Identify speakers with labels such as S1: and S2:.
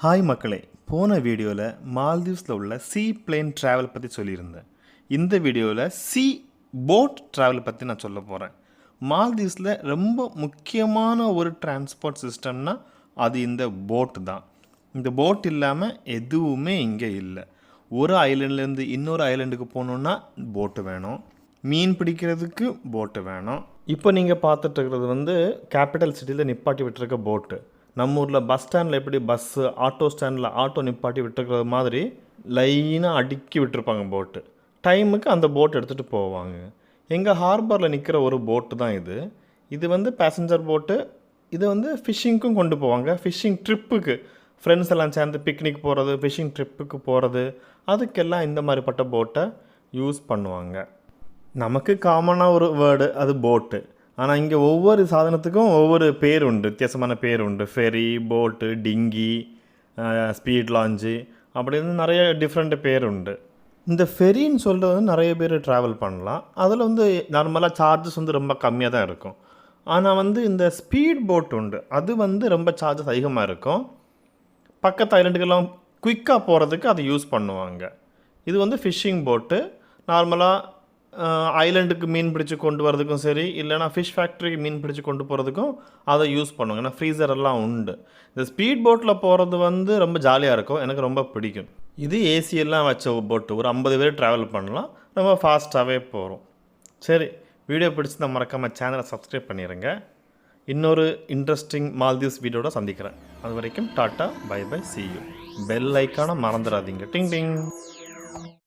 S1: Hi மக்களே, போன வீடியோவில் மால்தீவ்ஸில் உள்ள சீ பிளேன் ட்ராவல் பற்றி சொல்லியிருந்தேன். இந்த வீடியோவில் சீ போட் ட்ராவல் பற்றி நான் சொல்ல போகிறேன். மால்தீவ்ஸில் ரொம்ப முக்கியமான ஒரு டிரான்ஸ்போர்ட் சிஸ்டம்னா அது இந்த போட் தான். இந்த போட் இல்லாமல் எதுவுமே இங்கே இல்லை. ஒரு ஐலண்ட்லேருந்து இன்னொரு ஐலண்டுக்கு போகணுன்னா போட்டு வேணும், மீன் பிடிக்கிறதுக்கு போட்டு வேணும். இப்போ நீங்கள் பார்த்துட்டு இருக்கிறது கேபிட்டல் சிட்டியில் நிப்பாட்டி விட்டுருக்க போட்டு. நம்ம ஊரில் பஸ் ஸ்டாண்டில் எப்படி பஸ்ஸு ஆட்டோ ஸ்டாண்டில் ஆட்டோ நிப்பாட்டி விட்டுருக்கிறது மாதிரி லைனாக அடுக்கி விட்டுருப்பாங்க போட்டு. டைமுக்கு அந்த போட் எடுத்துகிட்டு போவாங்க. எங்கள் ஹார்பரில் நிற்கிற ஒரு போட்டு தான் இது. இது பேசஞ்சர் போட்டு. இது ஃபிஷ்ஷிங்க்கும் கொண்டு போவாங்க. ஃபிஷ்ஷிங் ட்ரிப்புக்கு ஃப்ரெண்ட்ஸ் எல்லாம் சேர்ந்து பிக்னிக் போகிறது, ஃபிஷ்ஷிங் ட்ரிப்புக்கு போகிறது, அதுக்கெல்லாம் இந்த மாதிரிப்பட்ட போட்டை யூஸ் பண்ணுவாங்க. நமக்கு காமனாக ஒரு வேர்டு அது போட்டு. ஆனால் இங்கே ஒவ்வொரு சாதனத்துக்கும் ஒவ்வொரு பேர் உண்டு, வித்தியாசமான பேர் உண்டு. ஃபெரி, போட்டு, டிங்கி, ஸ்பீட் லாஞ்சு, அப்படின்னு நிறைய டிஃப்ரெண்ட் பேர் உண்டு. இந்த ஃபெரின்னு சொல்கிறது நிறைய பேர் ட்ராவல் பண்ணலாம். அதில் நார்மலாக சார்ஜஸ் ரொம்ப கம்மியாக தான் இருக்கும். ஆனால் இந்த ஸ்பீட் போட் உண்டு, அது ரொம்ப சார்ஜஸ் அதிகமாக இருக்கும். பக்கத்து ஐலண்டுக்கெல்லாம் குயிக்காக போகிறதுக்கு அதை யூஸ் பண்ணுவாங்க. இது ஃபிஷ்ஷிங் போட்டு. நார்மலாக ஐலண்டுக்கு மீன் பிடிச்சி கொண்டு வரதுக்கும் சரி, இல்லைனா ஃபிஷ் ஃபேக்ட்ரிக்கு மீன் பிடிச்சி கொண்டு போகிறதுக்கும் அதை யூஸ் பண்ணுவாங்க. ஏன்னா ஃப்ரீசர் எல்லாம் உண்டு. இந்த ஸ்பீட் போட்டில் போகிறது ரொம்ப ஜாலியாக இருக்கும், எனக்கு ரொம்ப பிடிக்கும். இது ஏசியெல்லாம் வச்ச போட்டு, ஒரு 50 பேர் ட்ராவல் பண்ணலாம், ரொம்ப ஃபாஸ்ட்டாகவே போகிறோம். சரி, வீடியோ பிடிச்சி மறக்காமல் சேனலை சப்ஸ்கிரைப் பண்ணிடுங்க. இன்னொரு இன்ட்ரெஸ்டிங் மால்தீவ்ஸ் வீடியோட சந்திக்கிறேன். அது வரைக்கும் டாட்டா, bye bye, see you. Bell ஐக்கானை மறந்துடாதீங்க. டிங் டிங்.